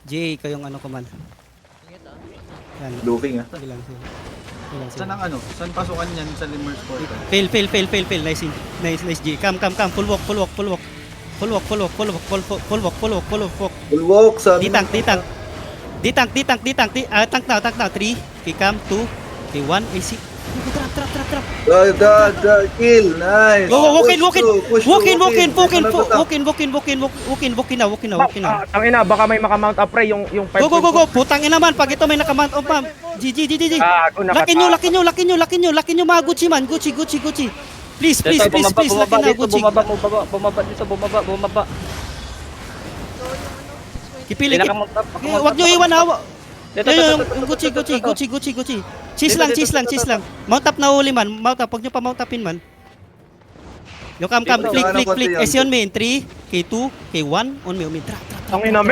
Jay, kayong ano ko man. Yan. Looking ah. Ilang sila. Ilang sila. Saan ang ano? Saan pasukan yan sa Limmer's Portal? Fail. Nice, Jay. Come. Full walk. Full walk. Bulwok, sabi Tank now. 3, okay, come, 2, okay, 1, AC. Trap. Kill, nice. Walk in now. Tangina, baka may makamount up pre yung Go. Putang ina man, pag ito may nakamount on pa. GG. Laki nyo mga Gucci man. Gucci. Please, laki na Gucci. Bumaba. Kipili. Wag nyo iwan ha. Yung Gucci. Cheese lang. Mount up na uli man. Mount up, pag nyo pa mount upin man. Yung come. Flick. SC on me in 3, K2, K1, on me. Trap. Tangina.